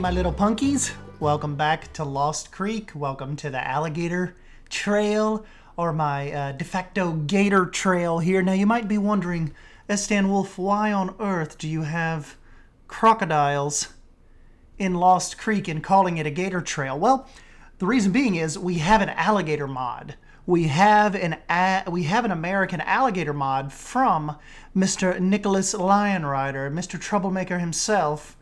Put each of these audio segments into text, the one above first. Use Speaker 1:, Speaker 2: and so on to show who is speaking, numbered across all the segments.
Speaker 1: my little punkies. Welcome back to Lost Creek. Welcome to the alligator trail, or my de facto gator trail here. Now you might be wondering, Sdanwolf, why on earth do you have crocodiles in Lost Creek and calling it a gator trail? Well, the reason being is we have an alligator mod. We have an American alligator mod from Mr. Nicholas Lionrider, Mr. Troublemaker himself.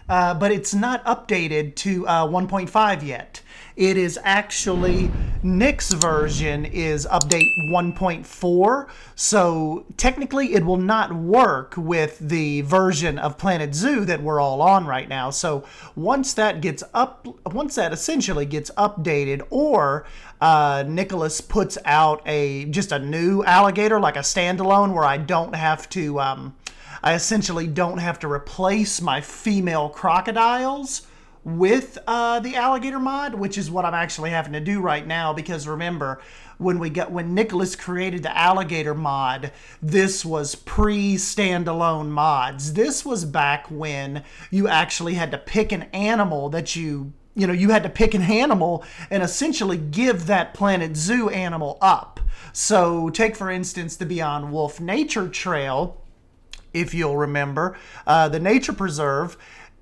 Speaker 1: But it's not updated to 1.5 yet. It is actually, Nick's version is update 1.4, so technically it will not work with the version of Planet Zoo that we're all on right now. So once that essentially gets updated, or Nicholas puts out just a new alligator, like a standalone, where I don't have to I essentially don't have to replace my female crocodiles with the alligator mod, which is what I'm actually having to do right now. Because remember, when Nicholas created the alligator mod, this was pre-standalone mods. This was back when you actually had to pick an animal that you had to pick an animal and essentially give that Planet Zoo animal up. So take, for instance, the Beyond Wolf Nature Trail. If you'll remember, the nature preserve,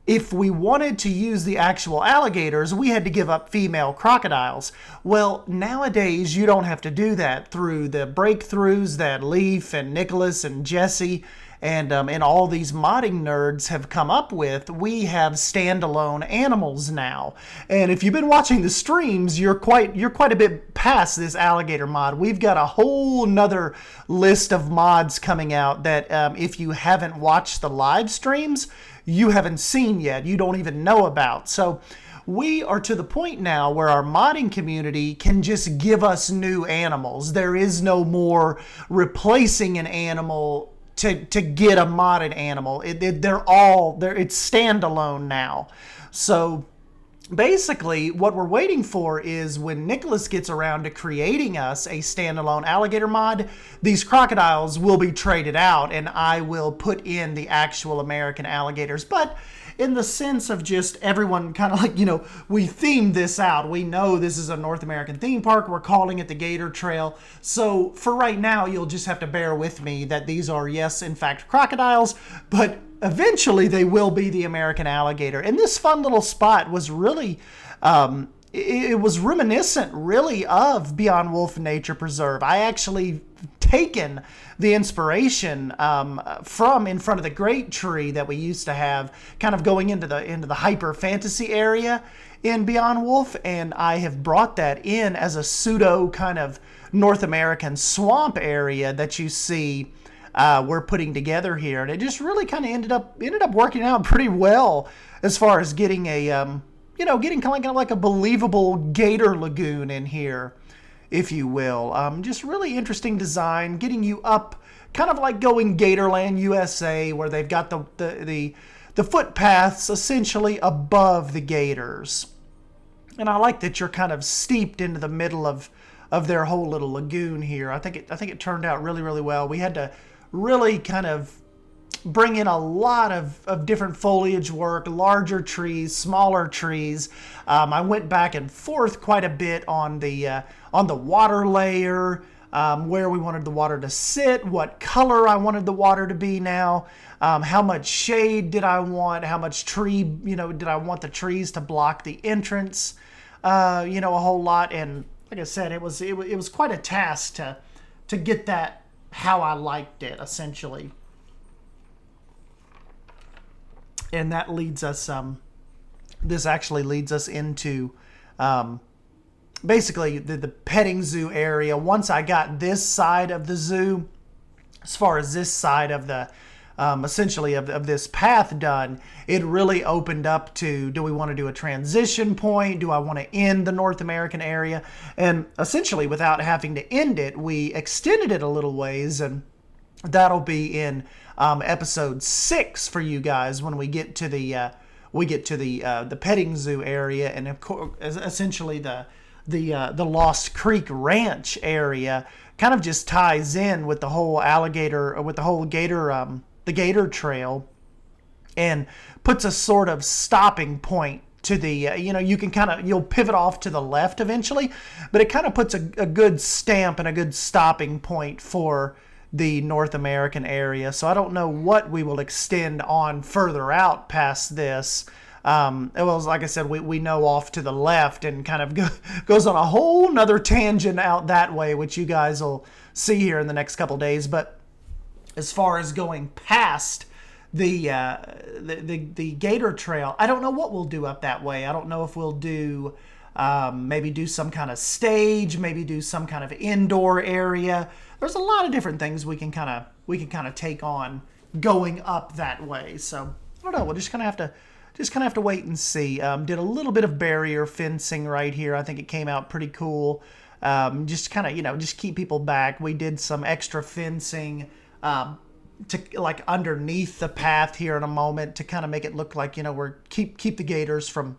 Speaker 1: if we wanted to use the actual alligators, we had to give up female crocodiles. Well, nowadays, you don't have to do that through the breakthroughs that Leaf and Nicholas and Jesse and all these modding nerds have come up with. We have standalone animals now. And if you've been watching the streams, you're quite a bit past this alligator mod. We've got a whole nother list of mods coming out that if you haven't watched the live streams, you haven't seen yet. You don't even know about. So we are to the point now where our modding community can just give us new animals. There is no more replacing an animal to get a modded animal. It's standalone now. So basically what we're waiting for is when Nicholas gets around to creating us a standalone alligator mod, these crocodiles will be traded out and I will put in the actual American alligators. But in the sense of just everyone kind of like, we themed this out. We know this is a North American theme park. We're calling it the Gator Trail. So for right now, you'll just have to bear with me that these are, yes, in fact, crocodiles, but eventually they will be the American alligator. And this fun little spot was really, it was reminiscent really of Beyond Wolf Nature Preserve. I actually taken the inspiration from in front of the great tree that we used to have, kind of going into the hyper fantasy area in Beyond Wolf, and I have brought that in as a pseudo kind of North American swamp area that you see we're putting together here, and it just really kind of ended up working out pretty well as far as getting a getting kind of like a believable gator lagoon in here, if you will. Just really interesting design, getting you up, kind of like going Gatorland USA, where they've got the footpaths essentially above the gators. And I like that you're kind of steeped into the middle of their whole little lagoon here. I think it turned out really, really well. We had to really kind of bring in a lot of different foliage work, larger trees, smaller trees. I went back and forth quite a bit on the water layer, where we wanted the water to sit, what color I wanted the water to be now, how much shade did I want, how much tree, did I want the trees to block the entrance, a whole lot. And like I said, it was quite a task to get that how I liked it, essentially. And that leads us, this actually leads us into basically the petting zoo area. Once I got this side of the zoo, as far as this side of the, essentially of this path done, it really opened up to, do we want to do a transition point? Do I want to end the North American area? And essentially, without having to end it, we extended it a little ways, and that'll be in episode 6 for you guys when we get to the petting zoo area, and of course, essentially the Lost Creek Ranch area kind of just ties in with the whole gator, the Gator Trail, and puts a sort of stopping point to the, you can you'll pivot off to the left eventually, but it kind of puts a good stamp and a good stopping point for the North American area. So I don't know what we will extend on further out past this. Well, like I said, we know off to the left and kind of goes on a whole nother tangent out that way, which you guys will see here in the next couple days. But as far as going past the Gator Trail, I don't know what we'll do up that way. I don't know if we'll do maybe do some kind of stage, maybe do some kind of indoor area. There's a lot of different things we can kind of take on going up that way. So I don't know. We'll just kind of have to wait and see. Did a little bit of barrier fencing right here. I think it came out pretty cool. Just kind of, just keep people back. We did some extra fencing to like underneath the path here in a moment to kind of make it look like, we're keep the gators from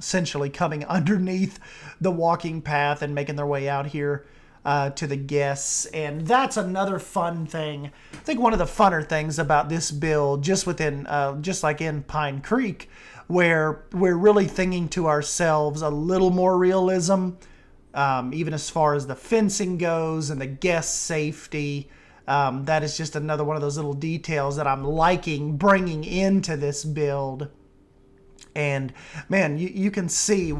Speaker 1: essentially coming underneath the walking path and making their way out here to the guests. And that's another fun thing. I think one of the funner things about this build, just like in Pine Creek, where we're really thinking to ourselves a little more realism, even as far as the fencing goes and the guest safety. That is just another one of those little details that I'm liking bringing into this build. And man, you can see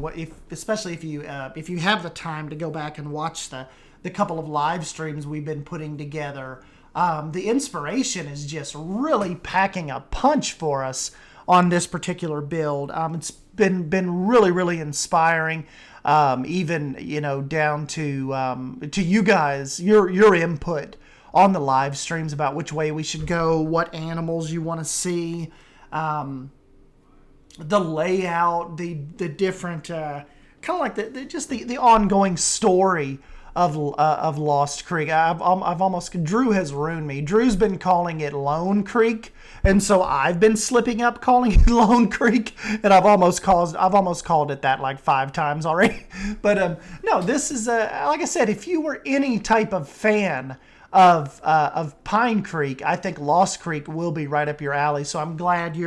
Speaker 1: especially if you have the time to go back and watch the couple of live streams we've been putting together. The inspiration is just really packing a punch for us on this particular build. It's been really, really inspiring. Even down to you guys, your input on the live streams about which way we should go, what animals you want to see, the layout, the different kind of like the ongoing story of Lost Creek. Drew has ruined me. Drew's been calling it Lone Creek, and so I've been slipping up calling it Lone Creek, and I've almost called it that like 5 times already. But no, this is like I said, if you were any type of fan of Pine Creek, I think Lost Creek will be right up your alley. So I'm glad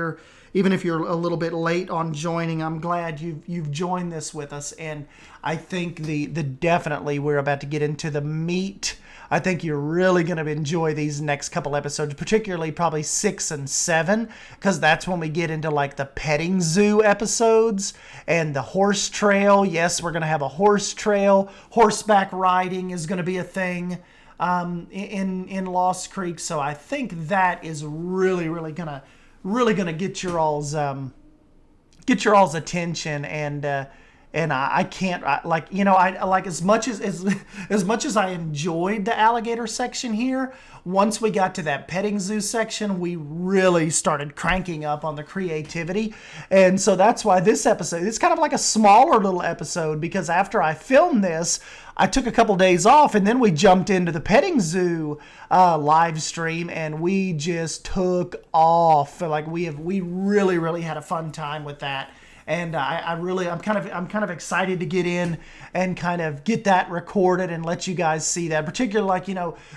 Speaker 1: even if you're a little bit late on joining, I'm glad you've joined this with us. And I think definitely we're about to get into the meat. I think you're really going to enjoy these next couple episodes, particularly probably 6 and 7, because that's when we get into like the petting zoo episodes and the horse trail. Yes, we're going to have a horse trail. Horseback riding is going to be a thing in Lost Creek. So I think that is really, really gonna get your all's attention. And I can't as much as I enjoyed the alligator section here, once we got to that petting zoo section, we really started cranking up on the creativity. And so that's why this episode, it's kind of like a smaller little episode, because after I filmed this, I took a couple days off, and then we jumped into the petting zoo live stream, and we just took off. Like we really, really had a fun time with that. And I'm kind of excited to get in and kind of get that recorded and let you guys see that, particularly like,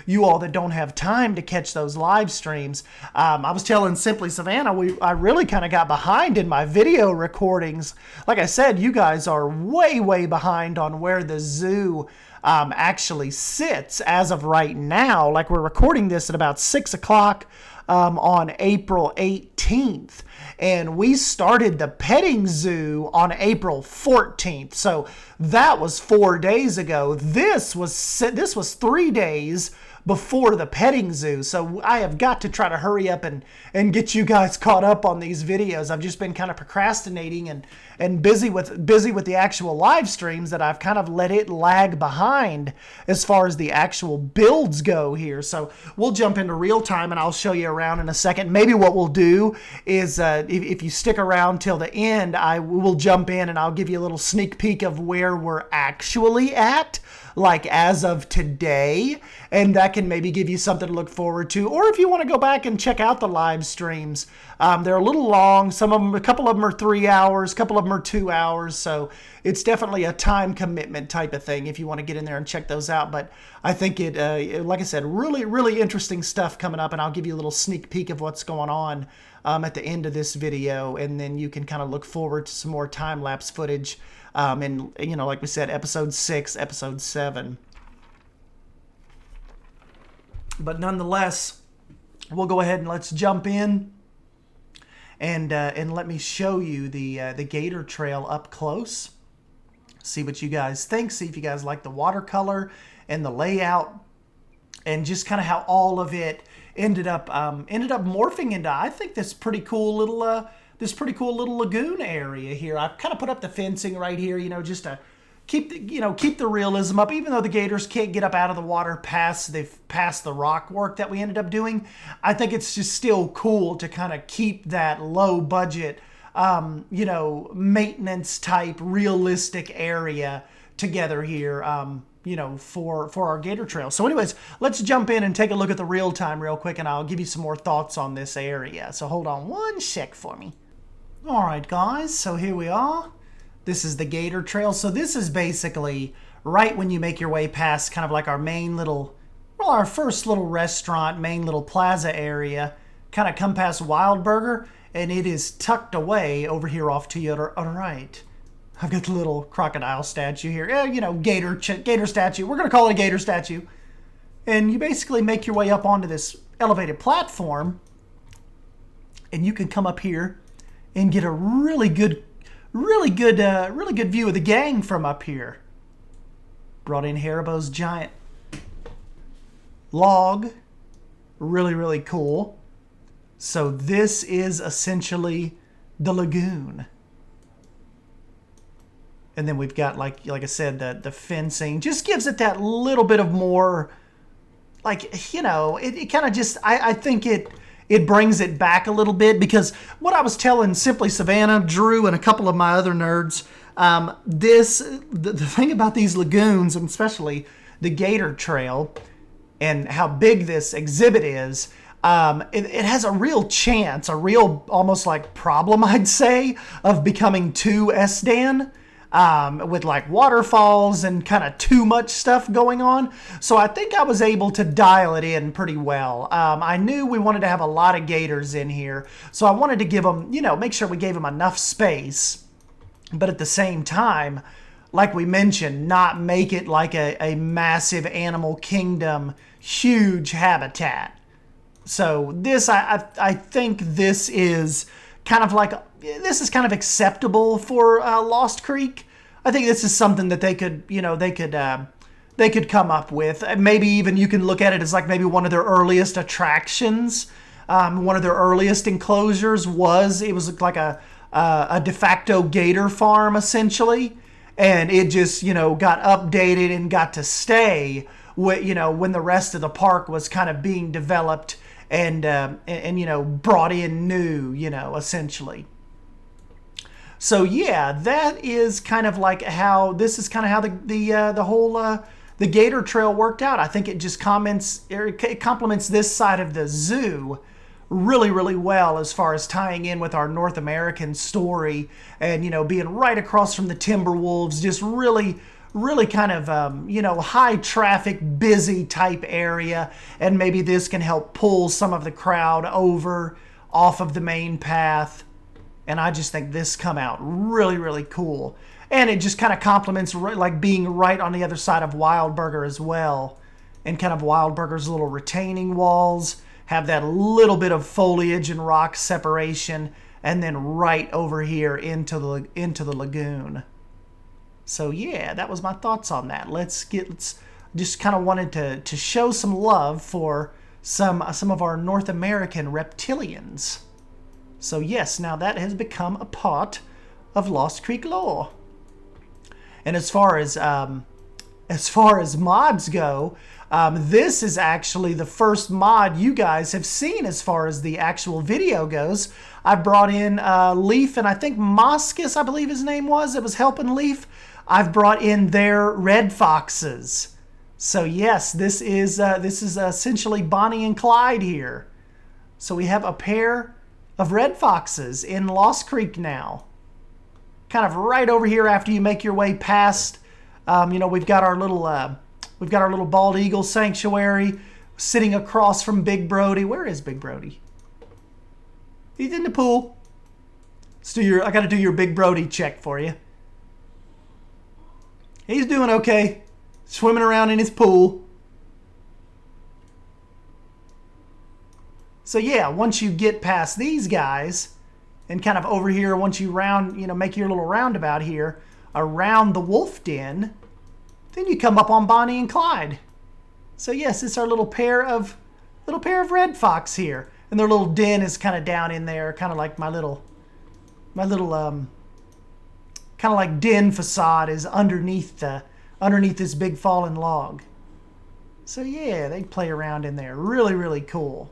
Speaker 1: you all that don't have time to catch those live streams. I was telling Simply Savannah, I really kind of got behind in my video recordings. Like I said, you guys are way, way behind on where the zoo actually sits as of right now. Like, we're recording this at about 6 o'clock on April 18th. And we started the petting zoo on April 14th. So that was 4 days ago. This was 3 days before the petting zoo. So I have got to try to hurry up and get you guys caught up on these videos. I've just been kind of procrastinating and busy with the actual live streams, that I've kind of let it lag behind as far as the actual builds go here. So we'll jump into real time and I'll show you around in a second. Maybe what we'll do is if you stick around till the end, I will jump in and I'll give you a little sneak peek of where we're actually at. like as of today, and that can maybe give you something to look forward to. Or if you want to go back and check out the live streams, they're a little long. Some of them, a couple of them are 3 hours, a couple of them are 2 hours. So it's definitely a time commitment type of thing if you want to get in there and check those out. But I think like I said, really, really interesting stuff coming up, and I'll give you a little sneak peek of what's going on at the end of this video, and then you can kind of look forward to some more time-lapse footage. And, you know, like we said, episode 6, episode 7. But nonetheless, we'll go ahead and let's jump in and let me show you the Gator trail up close. See what you guys think. See if you guys like the watercolor and the layout, and just kind of how all of it ended up morphing into, I think, this pretty cool little lagoon area here. I've kind of put up the fencing right here, you know, just to keep the realism up. Even though the gators can't get up out of the water past the rock work that we ended up doing, I think it's just still cool to kind of keep that low budget, you know, maintenance type realistic area together here, you know, for our Gator trail. So anyways, let's jump in and take a look at the real time real quick, and I'll give you some more thoughts on this area. So hold on one sec for me. All right, guys, so here we are. This is the Gator trail. So this is basically right when you make your way past kind of like our main little, well, our first little restaurant, main little plaza area, kind of come past Wild Burger, and it is tucked away over here off to your right. I've got the little crocodile statue here. You know, Gator statue. We're going to call it a Gator statue. And you basically make your way up onto this elevated platform, and you can come up here and get a really good view of the gang from up here. Brought in Haribo's giant log. Really, really cool. So this is essentially the lagoon. And then we've got, like I said, the fencing. Just gives it that little bit of more, like, you know, it kind of just, I think it brings it back a little bit, because what I was telling Simply Savannah, Drew, and a couple of my other nerds, the thing about these lagoons, and especially the Gator Trail, and how big this exhibit is, it has a real chance, a real almost like problem, I'd say, of becoming too SDAN. With like waterfalls and kind of too much stuff going on. So I think I was able to dial it in pretty well. I knew we wanted to have a lot of gators in here, so I wanted to give them, you know, make sure we gave them enough space, but at the same time, like we mentioned, not make it like a massive animal kingdom, huge habitat. So this, I think this is kind of like, this is kind of acceptable for Lost Creek. I think this is something that they could, you know, they could come up with. Maybe even you can look at it as like maybe one of their earliest attractions. One of their earliest enclosures was like a de facto gator farm, essentially, and it just, you know, got updated and got to stay, you know, when the rest of the park was kind of being developed and you know, brought in new, you know, essentially. So yeah, that is kind of like how this is kind of how the whole the Gator Trail worked out. I think it just it complements this side of the zoo really, really well as far as tying in with our North American story, and, you know, being right across from the Timberwolves, just really kind of, you know, high traffic, busy type area. And maybe this can help pull some of the crowd over off of the main path. And I just think this come out really, really cool. And it just kind of complements like being right on the other side of Wild Burger as well. And kind of Wild Burger's little retaining walls have that little bit of foliage and rock separation. And then right over here into the lagoon. So yeah, that was my thoughts on that. Let's just kind of wanted to show some love for some of our North American reptilians. So yes, now that has become a part of Lost Creek lore. And as far as mods go, this is actually the first mod you guys have seen as far as the actual video goes. I brought in Leaf, and I think Moscus, I believe his name was. It was helping Leaf. I've brought in their red foxes. So yes, this is essentially Bonnie and Clyde here. So we have a pair of red foxes in Lost Creek now. Kind of right over here after you make your way past, you know, we've got our little bald eagle sanctuary sitting across from Big Brody. Where is Big Brody? He's in the pool. I got to do your Big Brody check for you. He's doing okay. Swimming around in his pool. So yeah, once you get past these guys and kind of over here, once you make your little roundabout here around the wolf den, then you come up on Bonnie and Clyde. So yes, it's our little pair of red fox here. And their little den is kind of down in there, kind of like my little kind of like den facade is underneath this big fallen log. So yeah, they play around in there. Really, really cool.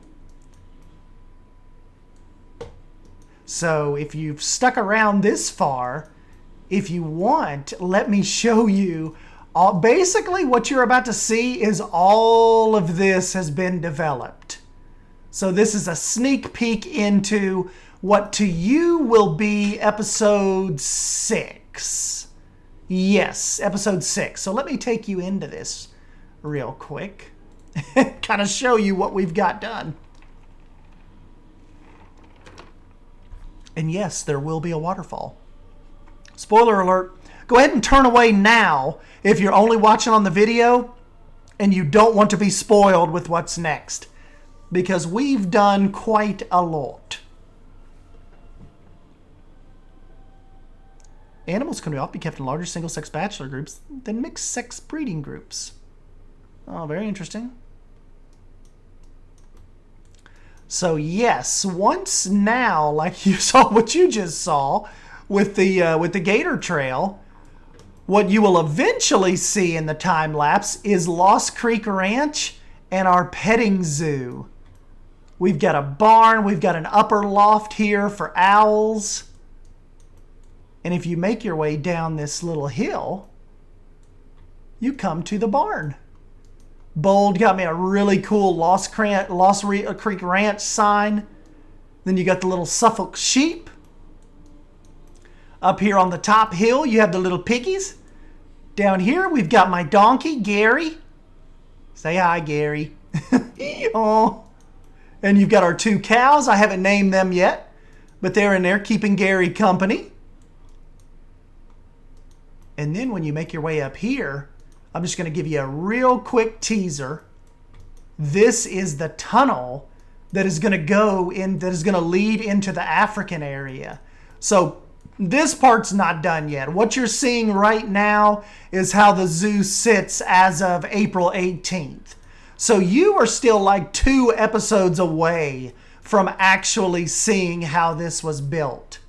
Speaker 1: So if you've stuck around this far, if you want, let me show you. Basically, what you're about to see is all of this has been developed. So this is a sneak peek into what to you will be episode 6. Yes, episode 6. So let me take you into this real quick. Kind of show you what we've got done. And yes, there will be a waterfall. Spoiler alert. Go ahead and turn away now if you're only watching on the video and you don't want to be spoiled with what's next. Because we've done quite a lot. Animals can often be kept in larger single-sex bachelor groups than mixed-sex breeding groups. Oh, very interesting. So yes, once now, like you saw what you just saw with the Gator Trail, what you will eventually see in the time lapse is Lost Creek Ranch and our petting zoo. We've got a barn, we've got an upper loft here for owls. And if you make your way down this little hill, you come to the barn. Bold got me a really cool Lost Creek Ranch sign. Then you got the little Suffolk sheep. Up here on the top hill, you have the little piggies. Down here, we've got my donkey, Gary. Say hi, Gary. Oh. And you've got our 2 cows. I haven't named them yet, but they're in there keeping Gary company. And then when you make your way up here, I'm just going to give you a real quick teaser. This is the tunnel that is going to lead into the African area. So this part's not done yet. What you're seeing right now is how the zoo sits as of April 18th. So you are still like 2 episodes away from actually seeing how this was built.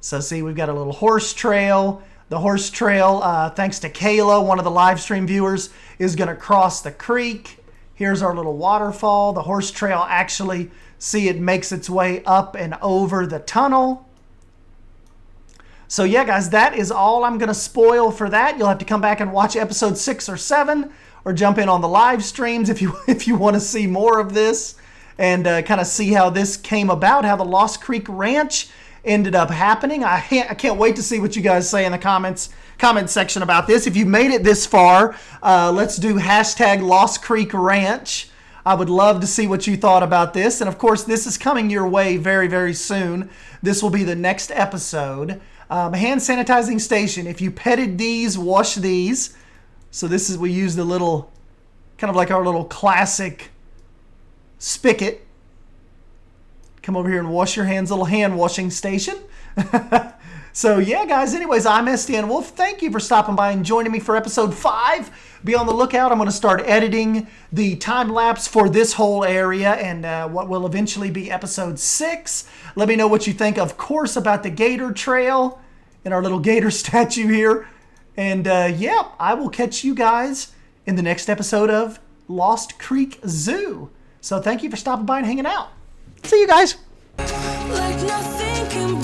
Speaker 1: So see, we've got a little horse trail. The horse trail, thanks to Kayla, one of the live stream viewers, is going to cross the creek. Here's our little waterfall. The horse trail actually, see, it makes its way up and over the tunnel. So yeah, guys, that is all I'm going to spoil for that. You'll have to come back and watch episode 6 or 7, or jump in on the live streams if you want to see more of this and kind of see how this came about, how the Lost Creek Ranch ended up happening. I can't wait to see what you guys say in the comment section about this. If you made it this far, let's do hashtag Lost Creek Ranch. I would love to see what you thought about this. And of course, this is coming your way very, very soon. This will be the next episode. Hand sanitizing station. If you petted these, wash these. So this is, we use the little, kind of like our little classic spigot. Come over here and wash your hands, little hand washing station. So yeah, guys, anyways, I'm Sdanwolf. Thank you for stopping by and joining me for episode 5. Be on the lookout. I'm going to start editing the time lapse for this whole area and what will eventually be episode 6. Let me know what you think, of course, about the Gator Trail and our little gator statue here. And yeah, I will catch you guys in the next episode of Lost Creek Zoo. So thank you for stopping by and hanging out. See you guys. Like nothing can